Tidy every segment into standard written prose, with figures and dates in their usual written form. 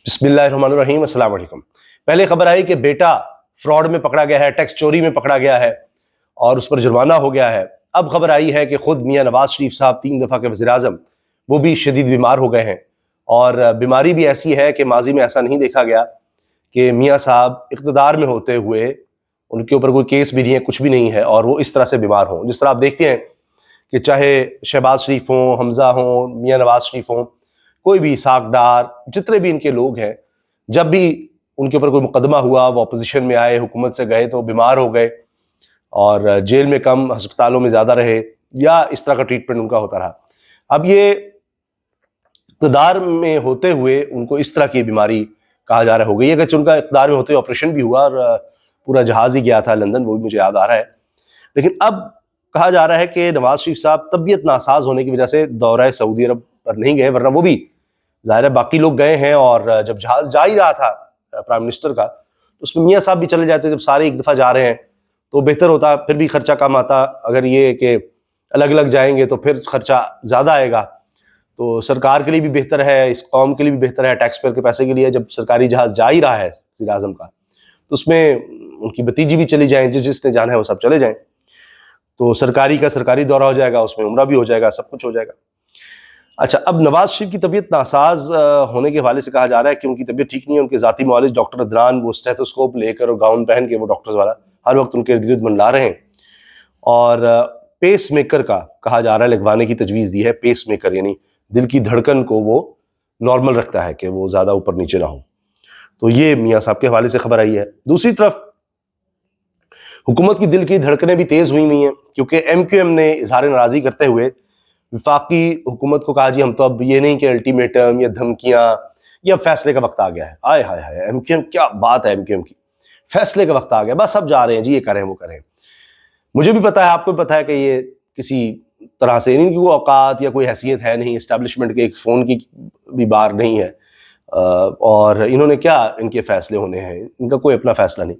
بسم اللہ الرحمن الرحیم، السلام علیکم۔ پہلے خبر آئی کہ بیٹا فراڈ میں پکڑا گیا ہے، ٹیکس چوری میں پکڑا گیا ہے اور اس پر جرمانہ ہو گیا ہے۔ اب خبر آئی ہے کہ خود میاں نواز شریف صاحب 3 دفعہ کے وزیر اعظم وہ بھی شدید بیمار ہو گئے ہیں، اور بیماری بھی ایسی ہے کہ ماضی میں ایسا نہیں دیکھا گیا کہ میاں صاحب اقتدار میں ہوتے ہوئے ان کے اوپر کوئی کیس بھی نہیں ہے، کچھ بھی نہیں ہے، اور وہ اس طرح سے بیمار ہوں۔ جس طرح آپ دیکھتے ہیں کہ چاہے شہباز شریف ہوں، حمزہ ہوں، میاں نواز شریف ہوں، کوئی بھی اسحاق ڈار، جتنے بھی ان کے لوگ ہیں، جب بھی ان کے اوپر کوئی مقدمہ ہوا، وہ اپوزیشن میں آئے، حکومت سے گئے تو بیمار ہو گئے اور جیل میں کم، ہسپتالوں میں زیادہ رہے، یا اس طرح کا ٹریٹمنٹ ان کا ہوتا رہا۔ اب یہ اقتدار میں ہوتے ہوئے ان کو اس طرح کی بیماری کہا جا رہا ہو گئی ہے، کہ ان کا اقتدار میں ہوتے ہوئے آپریشن بھی ہوا اور پورا جہاز ہی گیا تھا لندن، وہ بھی مجھے یاد آ رہا ہے۔ لیکن اب کہا جا رہا ہے کہ نواز شریف صاحب طبیعت ناساز ہونے کی وجہ سے دورہ سعودی عرب پر نہیں گئے، ورنہ وہ بھی ظاہر ہے باقی لوگ گئے ہیں، اور جب جہاز جا ہی رہا تھا پرائم منسٹر کا تو اس میں میاں صاحب بھی چلے جاتے۔ جب سارے ایک دفعہ جا رہے ہیں تو بہتر ہوتا، پھر بھی خرچہ کم آتا۔ اگر یہ کہ الگ الگ جائیں گے تو پھر خرچہ زیادہ آئے گا، تو سرکار کے لیے بھی بہتر ہے، اس قوم کے لیے بھی بہتر ہے، ٹیکس پیئر کے پیسے کے لیے۔ جب سرکاری جہاز جا ہی رہا ہے وزیر اعظم کا تو اس میں ان کی بھتیجی بھی چلی جائیں، جس نے جانا ہے وہ سب چلے جائیں، تو سرکاری کا سرکاری دورہ ہو جائے گا، اس میں عمرہ بھی ہو جائے گا، سب کچھ ہو جائے گا۔ اچھا، اب نواز شریف کی طبیعت ناساز ہونے کے حوالے سے کہا جا رہا ہے کہ ان کی طبیعت ٹھیک نہیں ہے۔ ان کے ذاتی معالج ڈاکٹر عدنان، وہ اسٹیتھوسکوپ لے کر اور گاؤن پہن کے وہ ڈاکٹرز والا ہر وقت ان کے ارد گرد منڈلا رہے ہیں، اور پیس میکر کا کہا جا رہا ہے لگوانے کی تجویز دی ہے۔ پیس میکر یعنی دل کی دھڑکن کو وہ نارمل رکھتا ہے کہ وہ زیادہ اوپر نیچے نہ ہو۔ تو یہ میاں صاحب کے حوالے سے خبر آئی ہے۔ دوسری طرف حکومت کی دل کی دھڑکنیں بھی تیز ہوئی ہوئی ہیں، کیونکہ ایم کیو ایم نے اظہار ناراضی کرتے ہوئے وفاقی حکومت کو کہا جی ہم تو اب یہ نہیں کہ الٹیمیٹم یا دھمکیاں، یہ اب فیصلے کا وقت آ گیا ہے۔ آئے ہائے ہائے، ایم کیو ایم کیا بات ہے، ایم کیو ایم کی فیصلے کا وقت آ گیا، بس اب جا رہے ہیں جی، یہ کریں وہ کریں۔ مجھے بھی پتا ہے، آپ کو بھی پتا ہے کہ یہ کسی طرح سے ان کی کوئی اوقات یا کوئی حیثیت ہے نہیں، اسٹیبلشمنٹ کے ایک فون کی بھی بار نہیں ہے، اور انہوں نے کیا ان کے فیصلے ہونے ہیں، ان کا کوئی اپنا فیصلہ نہیں۔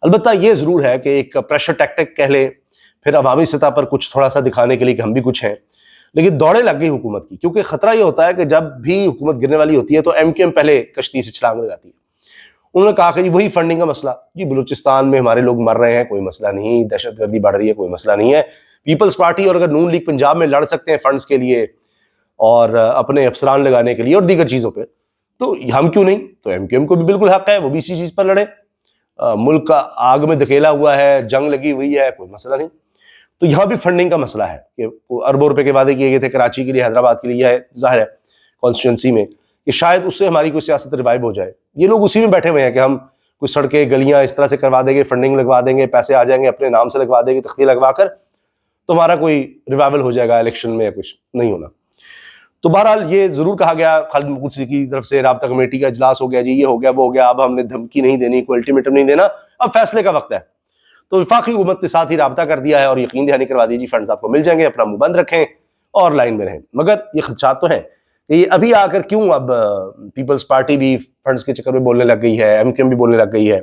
البتہ یہ ضرور ہے کہ ایک پریشر ٹیکٹک کہہ لیں، پھر عوامی سطح پر کچھ تھوڑا سا دکھانے کے لیے کہ ہم بھی کچھ ہیں، لیکن دوڑے لگ گئی حکومت کی، کیونکہ خطرہ یہ ہوتا ہے کہ جب بھی حکومت گرنے والی ہوتی ہے تو ایم کیو ایم پہلے کشتی سے چھلانگ لگاتی ہے۔ انہوں نے کہا کہ جی وہی فنڈنگ کا مسئلہ، جی بلوچستان میں ہمارے لوگ مر رہے ہیں، کوئی مسئلہ نہیں، دہشت گردی بڑھ رہی ہے، کوئی مسئلہ نہیں ہے۔ پیپلز پارٹی اور اگر نون لیگ پنجاب میں لڑ سکتے ہیں فنڈز کے لیے اور اپنے افسران لگانے کے لیے اور دیگر چیزوں پہ، تو ہم کیوں نہیں؟ تو ایم کیو ایم کو بھی بالکل حق ہے، وہ بھی اسی چیز پر لڑے۔ ملک کا آگ میں دھکیلا ہوا ہے، جنگ لگی ہوئی ہے، کوئی مسئلہ نہیں۔ تو یہاں بھی فنڈنگ کا مسئلہ ہے کہ اربوں روپے کے وعدے کیے گئے تھے کراچی کے لیے، حیدرآباد کے لیے، ظاہر ہے کانسٹیٹوئنسی میں، کہ شاید اس سے ہماری کوئی سیاست ریوائو ہو جائے۔ یہ لوگ اسی میں بیٹھے ہوئے ہیں کہ ہم کوئی سڑکیں گلیاں اس طرح سے کروا دیں گے، فنڈنگ لگوا دیں گے، پیسے آ جائیں گے، اپنے نام سے لگوا دیں گے، تختیاں لگوا کر، تو ہمارا کوئی ریوائول ہو جائے گا الیکشن میں، یا کچھ نہیں ہونا۔ تو بہرحال یہ ضرور کہا گیا خالد مقبول کی طرف سے، رابطہ کمیٹی کا اجلاس ہو گیا جی، یہ ہو گیا وہ ہو گیا، اب ہم نے دھمکی نہیں دینی، کوئی الٹیمیٹم نہیں دینا، اب فیصلے کا وقت ہے۔ تو وفاقی حکومت کے ساتھ ہی رابطہ کر دیا ہے اور یقین دہانی کروا دی جی فنڈز آپ کو مل جائیں گے، اپنا منہ بند رکھیں اور لائن میں رہیں۔ مگر یہ خدشات تو ہیں کہ یہ ابھی آ کر کیوں اب پیپلز پارٹی بھی فنڈز کے چکر میں بولنے لگ گئی ہے، ایم کیو ایم بھی بولنے لگ گئی ہے،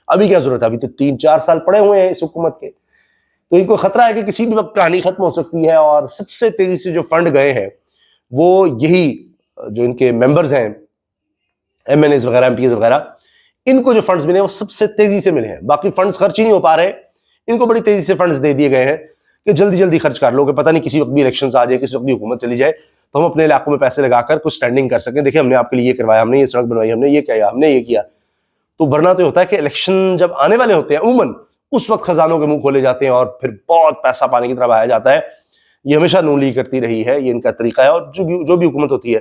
ابھی کیا ضرورت ہے؟ ابھی تو 3-4 سال پڑے ہوئے ہیں اس حکومت کے، تو ان کو خطرہ ہے کہ کسی بھی وقت کہانی ختم ہو سکتی ہے، اور سب سے تیزی سے جو فنڈ گئے ہیں وہ یہی جو ان کے ممبرز ہیں، ایم این ایز وغیرہ، ایم پی ایز وغیرہ، ان کو جو فنڈز ملے ہیں وہ سب سے تیزی سے ملے ہیں۔ باقی فنڈز خرچ ہی نہیں ہو پا رہے، ان کو بڑی تیزی سے فنڈز دے دیے گئے ہیں کہ جلدی جلدی خرچ کر لو، کہ پتہ نہیں کسی وقت بھی الیکشنز آ جائے، کسی وقت بھی حکومت چلی جائے، تو ہم اپنے علاقوں میں پیسے لگا کر کچھ اسٹینڈنگ کر سکیں، دیکھیں ہم نے آپ کے لیے یہ کروایا، ہم نے یہ سڑک بنوائی، ہم نے یہ کیا، ہم نے یہ کیا۔ تو ورنہ تو ہوتا ہے کہ الیکشن جب آنے والے ہوتے ہیں عموماً اس وقت خزانوں کے منہ کھولے جاتے ہیں اور پھر بہت پیسہ پانے کی طرف آیا جاتا ہے۔ یہ ہمیشہ نون لیگ کرتی رہی ہے، یہ ان کا طریقہ ہے، اور جو بھی حکومت ہوتی ہے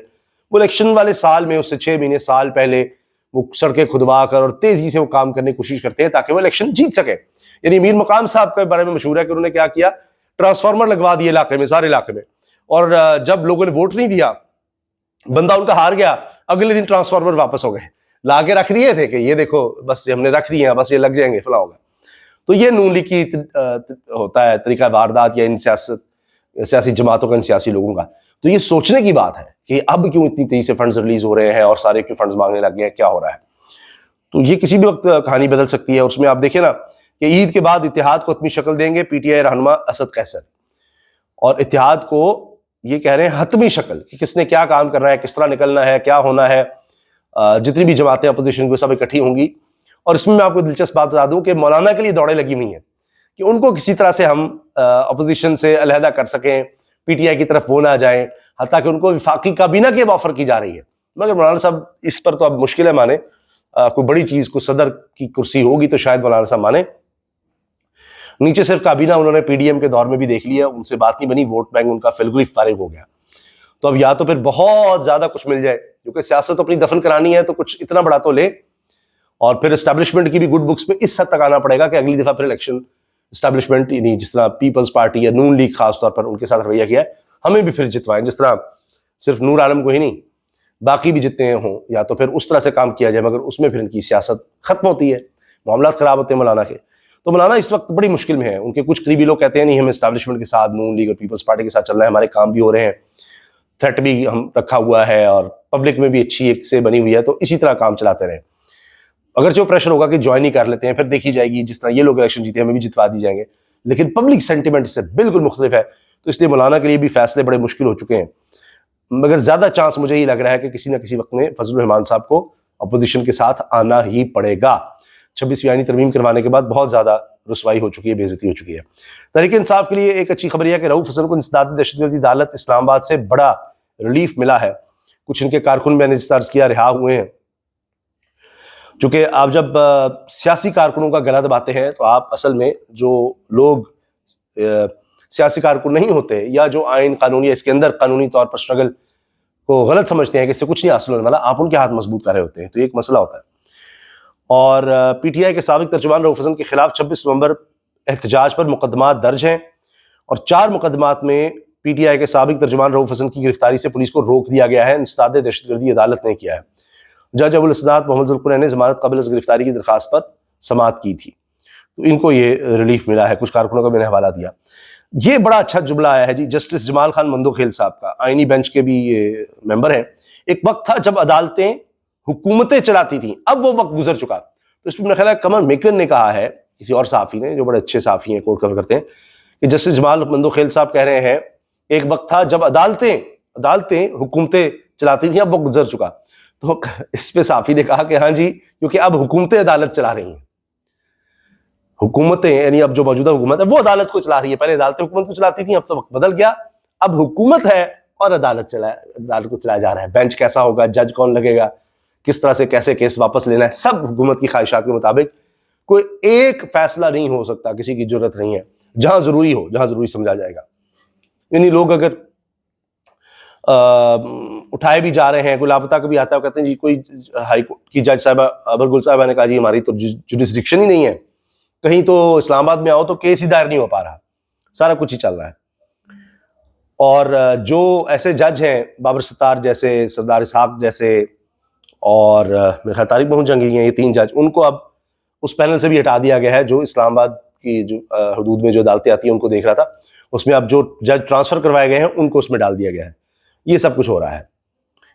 وہ الیکشن والے سال میں، اس سے 6 مہینے سال پہلے وہ سڑکیں کھدوا کر اور تیزی سے وہ کام کرنے کی کوشش کرتے ہیں تاکہ وہ الیکشن جیت سکیں۔ یعنی امیر مقام صاحب کے بارے میں مشہور ہے کہ انہوں نے کیا کیا، ٹرانسفارمر لگوا دیے علاقے میں، سارے علاقے میں، اور جب لوگوں نے ووٹ نہیں دیا، بندہ ان کا ہار گیا، اگلے دن ٹرانسفارمر واپس ہو گئے، لا کے رکھ دیے تھے کہ یہ دیکھو بس ہم نے رکھ دیے ہیں، بس یہ لگ جائیں گے، فلاں ہوگا۔ تو یہ نون لیگ کی ہوتا ہے طریقہ واردات، یا ان سیاسی جماعتوں کا، ان سیاسی لوگوں کا۔ تو یہ سوچنے کی بات ہے کہ اب کیوں اتنی تیزی سے فنڈز ریلیز ہو رہے ہیں اور سارے کیوں فنڈز مانگنے لگ گئے ہیں، کیا ہو رہا ہے؟ تو یہ کسی بھی وقت کہانی بدل سکتی ہے۔ اس میں آپ دیکھیں نا کہ عید کے بعد اتحاد کو حتمی شکل دیں گے پی ٹی آئی رہنما اسد قیصر، اور اتحاد کو یہ کہہ رہے ہیں حتمی شکل، کہ کس نے کیا کام کرنا ہے، کس طرح نکلنا ہے، کیا ہونا ہے، جتنی بھی جماعتیں اپوزیشن کو سب اکٹھی ہوں گی. اور اس میں آپ کو دلچسپ بات بتا دوں کہ مولانا کے لیے دوڑیں لگی ہوئی ہیں کہ ان کو کسی طرح سے ہم اپوزیشن سے علیحدہ کر سکیں, پی ٹی آئی کی طرف وہ نہ جائیں, حتیٰ کہ ان کو وفاقی کابینہ کی آفر کی جا رہی ہے. مگر مولانا صاحب اس پر تو اب مشکل ہے مانے, کوئی بڑی چیز, کوئی صدر کی کرسی ہوگی تو شاید مولانا صاحب مانے. نیچے صرف کابینہ انہوں نے پی ڈی ایم کے دور میں بھی دیکھ لیا, ان سے بات نہیں بنی, ووٹ بینک ان کا فلگری فارغ ہو گیا. تو اب یا تو پھر بہت زیادہ کچھ مل جائے, کیونکہ سیاست اپنی دفن کرانی ہے تو کچھ اتنا بڑا تو لے, اور پھر اسٹیبلشمنٹ کی بھی گڈ بکس میں اس حد تک آنا پڑے گا کہ اگلی دفعہ پھر الیکشن اسٹیبلشمنٹ, یعنی جس طرح پیپلز پارٹی یا نون لیگ خاص طور پر ان کے ساتھ رویہ کیا ہے, ہمیں بھی پھر جتوائیں, جس طرح صرف نور عالم کو ہی نہیں باقی بھی جتنے ہوں, یا تو پھر اس طرح سے کام کیا جائے. مگر اس میں پھر ان کی سیاست ختم ہوتی ہے, معاملات خراب ہوتے ہیں مولانا کے. تو مولانا اس وقت بڑی مشکل میں ہے. ان کے کچھ قریبی لوگ کہتے ہیں نہیں, ہمیں اسٹیبلشمنٹ کے ساتھ, نون لیگ اور پیپلز پارٹی کے ساتھ چلنا ہے, ہمارے کام بھی ہو رہے ہیں, تھریٹ بھی ہم رکھا ہوا ہے, اور پبلک میں بھی اچھی ایک سے بنی ہوئی ہے, تو اسی طرح کام چلاتے رہیں. اگرچہ وہ پریشر ہوگا کہ جوائن ہی کر لیتے ہیں, پھر دیکھی جائے گی جس طرح یہ لوگ الیکشن جیتے ہمیں بھی جتوا دی جائیں گے, لیکن پبلک سینٹیمنٹ سے بالکل مختلف ہے. تو اس لیے مولانا کے لیے بھی فیصلے بڑے مشکل ہو چکے ہیں. مگر زیادہ چانس مجھے یہ لگ رہا ہے کہ کسی نہ کسی وقت میں فضل الرحمان صاحب کو اپوزیشن کے ساتھ آنا ہی پڑے گا. 26ویں آئینی ترمیم کروانے کے بعد بہت زیادہ رسوائی ہو چکی ہے, بے عزتی ہو چکی ہے. تحریک انصاف کے لیے ایک اچھی خبر یہ ہے کہ رؤوف حسن کو انسداد دہشت گردی عدالت اسلام آباد سے بڑا ریلیف ملا ہے. کچھ ان کے کارکن میں نے جس طرح عرض کیا رہا ہوئے ہیں. چونکہ آپ جب سیاسی کارکنوں کا گلا دباتے ہیں تو آپ اصل میں جو لوگ سیاسی کارکن نہیں ہوتے, یا جو آئین قانونی اس کے اندر قانونی طور پر اسٹرگل کو غلط سمجھتے ہیں کہ اس سے کچھ نہیں حاصل ہونے والا, آپ ان کے ہاتھ مضبوط کر رہے ہوتے ہیں. تو یہ ایک مسئلہ ہوتا ہے. اور پی ٹی آئی کے سابق ترجمان رؤوف حسن کے خلاف 26 نومبر احتجاج پر مقدمات درج ہیں, اور 4 مقدمات میں پی ٹی آئی کے سابق ترجمان رؤوف حسن کی گرفتاری سے پولیس کو روک دیا گیا ہے. انسداد دہشت گردی عدالت نے کیا ہے. جج ابوالاسناد محمد ذوالقرنین نے ضمانت قبل از گرفتاری کی درخواست پر سماعت کی تھی, تو ان کو یہ ریلیف ملا ہے. کچھ کارکنوں کا میں نے حوالہ دیا. یہ بڑا اچھا جملہ آیا ہے جی جسٹس جمال خان مندوخیل صاحب کا, آئینی بینچ کے بھی یہ ممبر ہیں. ایک وقت تھا جب عدالتیں حکومتیں چلاتی تھیں, اب وہ وقت گزر چکا. تو اس پہ میرا خیال ہے کمر میکن نے کہا ہے, کسی اور صحافی نے جو بڑے اچھے صحافی ہیں, کوٹ کور کرتے ہیں, کہ جسٹس جمال مندوخیل صاحب کہہ رہے ہیں ایک وقت تھا جب عدالتیں حکومتیں چلاتی تھیں, اب وہ گزر چکا. تو اس پہ صحافی نے کہا کہ ہاں جی, کیونکہ اب حکومتیں عدالت چلا رہی ہیں. حکومتیں یعنی اب جو موجودہ حکومت ہے وہ عدالت کو چلا رہی ہے. پہلے عدالتیں حکومت کو چلاتی تھیں, اب تو وقت بدل گیا, اب حکومت ہے اور عدالت کو چلایا جا رہا ہے. بینچ کیسا ہوگا, جج کون لگے گا, کس طرح سے کیسے کیس واپس لینا ہے, سب حکومت کی خواہشات کے مطابق. کوئی ایک فیصلہ نہیں ہو سکتا, کسی کی جرت نہیں ہے. جہاں ضروری ہو, جہاں ضروری سمجھا جائے گا. یعنی لوگ اگر اٹھائے بھی جا رہے ہیں, کوئی لاپتہ کبھی آتا ہے, وہ کہتے ہیں جی کوئی ہائی کورٹ کی جج صاحبہ ابرگل صاحبہ نے کہا جی ہماری تو جوڈسڈکشن ہی نہیں ہے, کہیں تو اسلام آباد میں آؤ تو کیس ہی دائر نہیں ہو پا رہا, سارا کچھ ہی چل رہا ہے. اور جو ایسے جج ہیں بابر ستار جیسے, سردار اسحاق جیسے, اور میرے خیال طارق محمود جنگی ہیں, یہ 3 جج, ان کو اب اس پینل سے بھی ہٹا دیا گیا ہے جو اسلام آباد کی جو حدود میں جو عدالتیں آتی ہیں ان کو دیکھ رہا تھا. اس میں اب جو جج ٹرانسفر کروائے گئے ہیں ان کو اس میں ڈال دیا گیا ہے. یہ سب کچھ ہو رہا ہے.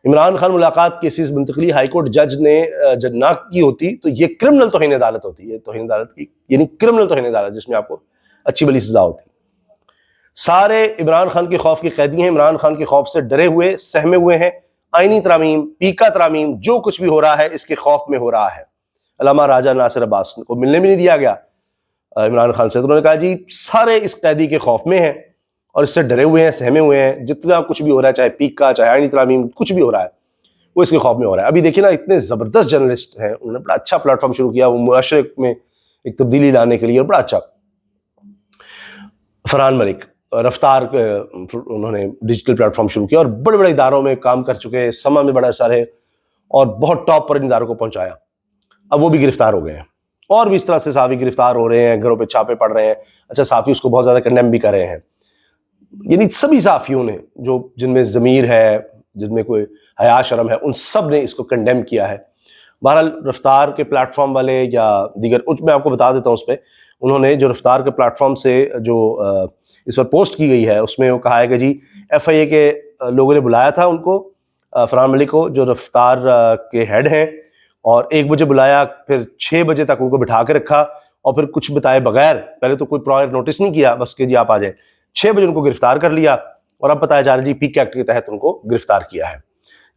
عمران خان ملاقات کیسز منتقلی ہائی کورٹ جج نے جب نہ کی ہوتی تو یہ کرمنل توہین عدالت ہوتی. یہ توہین عدالت کی یعنی کرمنل توہین عدالت, جس میں آپ کو اچھی بلی سزا ہوتی. سارے عمران خان کے خوف کے قیدی ہیں, عمران خان کے خوف سے ڈرے ہوئے, سہمے ہوئے ہیں. آئینی ترامیم, پیکا ترامیم, جو کچھ بھی ہو رہا ہے اس کے خوف میں ہو رہا ہے. علامہ راجہ ناصر عباس کو ملنے بھی نہیں دیا گیا عمران خان سے. تو انہوں نے کہا جی سارے اس قیدی کے خوف میں ہیں اور اس سے ڈرے ہوئے ہیں, سہمے ہوئے ہیں. جتنا کچھ بھی ہو رہا ہے, چاہے پیکا چاہے آئینی ترامیم, کچھ بھی ہو رہا ہے وہ اس کے خوف میں ہو رہا ہے. ابھی دیکھیں نا, اتنے زبردست جرنلسٹ ہیں, انہوں نے بڑا اچھا پلیٹ فارم شروع کیا وہ معاشرے میں ایک تبدیلی لانے کے لیے, اور بڑا اچھا. فرحان ملک, رفتار, انہوں نے ڈیجیٹل پلیٹ فارم شروع کیا اور بڑے بڑے اداروں میں کام کر چکے, سما میں بڑا اثر ہے اور بہت ٹاپ پر ان اداروں کو پہنچایا. اب وہ بھی گرفتار ہو گئے ہیں, اور بھی اس طرح سے صحافی گرفتار ہو رہے ہیں, گھروں پہ چھاپے پڑ رہے ہیں. اچھا, صحافی اس کو بہت زیادہ کنڈیم بھی کر رہے ہیں. یعنی سبھی صحافیوں نے جو جن میں ضمیر ہے, جن میں کوئی حیا شرم ہے, ان سب نے اس کو کنڈیم کیا ہے. بہرحال رفتار کے پلیٹ فارم والے یا دیگر, میں آپ کو بتا دیتا ہوں اس پہ, انہوں نے جو رفتار کے پلیٹ فارم سے جو اس پر پوسٹ کی گئی ہے اس میں وہ کہا ہے کہ جی ایف آئی اے کے لوگوں نے بلایا تھا ان کو, فرحان ملک کو جو رفتار کے ہیڈ ہیں, اور 1 بجے بلایا, پھر 6 بجے تک ان کو بٹھا کے رکھا, اور پھر کچھ بتائے بغیر, پہلے تو کوئی پرائر نوٹس نہیں کیا, بس کہ جی آپ آ جائیں. 6 بجے ان کو گرفتار کر لیا, اور اب بتایا جا رہا ہے جی پی کے ایکٹ کے تحت ان کو گرفتار کیا ہے.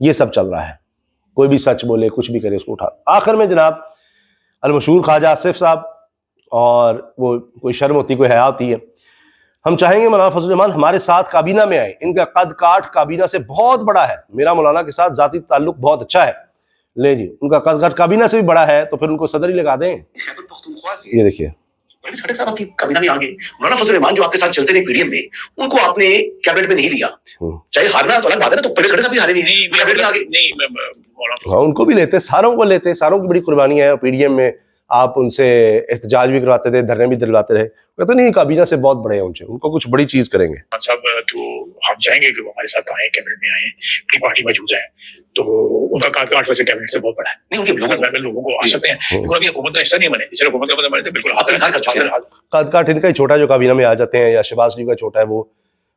یہ سب چل رہا ہے. کوئی بھی سچ بولے کچھ بھی کرے اس کو اٹھا. آخر میں جناب المشہور خواجہ آصف صاحب, اور وہ کوئی شرم ہوتی کوئی حیا ہوتی ہے, ہم چاہیں گے مولانا فضل الرحمان ہمارے ساتھ کابینہ میں آئیں. ان کا قد کاٹ کابینہ سے بہت بڑا ہے, میرا مولانا کے ساتھ ذاتی تعلق بہت اچھا ہے. لے جی, ان کا قد کاٹ کابینہ سے بھی بڑا ہے تو پھر ان کو صدر ہی لگا دیں. یہ دیکھیے پرویز خٹک صاحب آپ کی کابینہ میں آ گئے. مولانا فضل الرحمان جو آپ کے ساتھ چلتے رہے پی ڈی ایم میں, ان کو آپ نے کیبنٹ میں نہیں لیا. چاہے ہارنا تو الگ بات ہے نا, تو پرویز خٹک صاحب بھی ہارے نہیں, کیبنٹ میں آ گئے. ہاں ان کو بھی لیتے, ساروں کو لیتے, ساروں کی بڑی قربانی ہے. پی ڈی ایم میں آپ ان سے احتجاج بھی کرواتے تھے, دھرنے بھی دلواتے رہے. کہتے نہیں کابینہ سے بہت بڑے ہیں, ان کو کچھ بڑی چیز کریں گے. صاحب تو ہم چاہیں گے کہ وہ ہمارے ساتھ آئیں, کیبنٹ میں آئیں, اپنی پارٹی موجود ہے, تو ان کا قد کاٹ ویسے کیبنٹ سے بہت بڑا ہے. نہیں ان کے لوگوں کو آ سکتے ہیں, لیکن ابھی حکومت کا حصہ نہیں بنے. جس حکومت کا بنے تو بالکل قد کاٹ ان کا ہی چھوٹا جو کابینہ میں آ جاتے ہیں, یا شہباز شریف کا چھوٹا ہے, وہ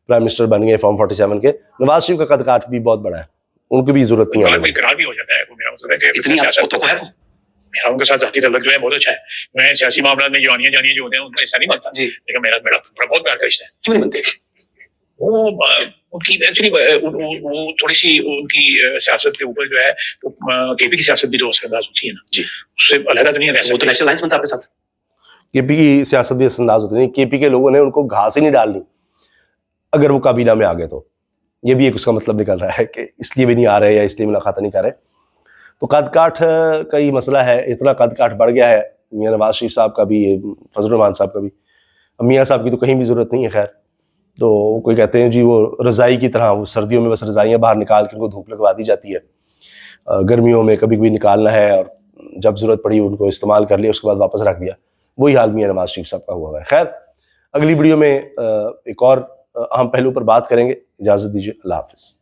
پرائم منسٹر بن گئے فارم 47 کے. نواز شریف کا قد کاٹ بھی بہت بڑا ہے, ان کی بھی ضرورت نہیں ہے. اقرار بھی ہو جاتا ہے. میرا مطلب ہے کہ میرا ان کے ساتھ ذاتی تعلق جو ہے بہت اچھا ہے. میں سیاسی معاملات میں جوانیاں جو ہوتے ہیں ان کا حصہ نہیں بنتا, لیکن میرا بہت پیار کا رشتہ ہے. کیوں نہیں بنتے؟ وہ ان کی ایکچولی وہ تھوڑی سی ان کی سیاست کے اوپر جو ہے کے پی کی سیاست بھی تو اثر انداز ہوتی ہے نا جی, اس سے علیحدہ تو نہیں رہ سکتے. وہ تو نیشنل الائنس بنتا ہے آپ کے ساتھ. کے پی کی سیاست بھی اثر انداز ہوتی نہیں. کے پی کے لوگوں نے ان کو گھاس ہی نہیں ڈالنی اگر وہ کابینہ میں آ گئے تو. یہ بھی ایک اس کا مطلب نکل رہا ہے کہ اس لیے بھی نہیں آ رہے یا اس لیے ملاقات نہیں کر رہے. تو قد کاٹ کا ہی مسئلہ ہے, اتنا قد کاٹ بڑھ گیا ہے. میاں نواز شریف صاحب کا بھی, فضل الرحمان صاحب کا بھی, میاں صاحب کی تو کہیں بھی ضرورت نہیں ہے. خیر, تو کوئی کہتے ہیں جی وہ رضائی کی طرح, وہ سردیوں میں بس رضائیاں باہر نکال کے ان کو دھوپ لگوا دی جاتی ہے, گرمیوں میں کبھی کبھی نکالنا ہے, اور جب ضرورت پڑی ان کو استعمال کر لیا, اس کے بعد واپس رکھ دیا. وہی حال میاں نواز شریف صاحب کا ہوا ہے. خیر, اگلی ویڈیو میں ایک اور اہم پہلو پر بات کریں گے. اجازت دیجیے, اللہ حافظ.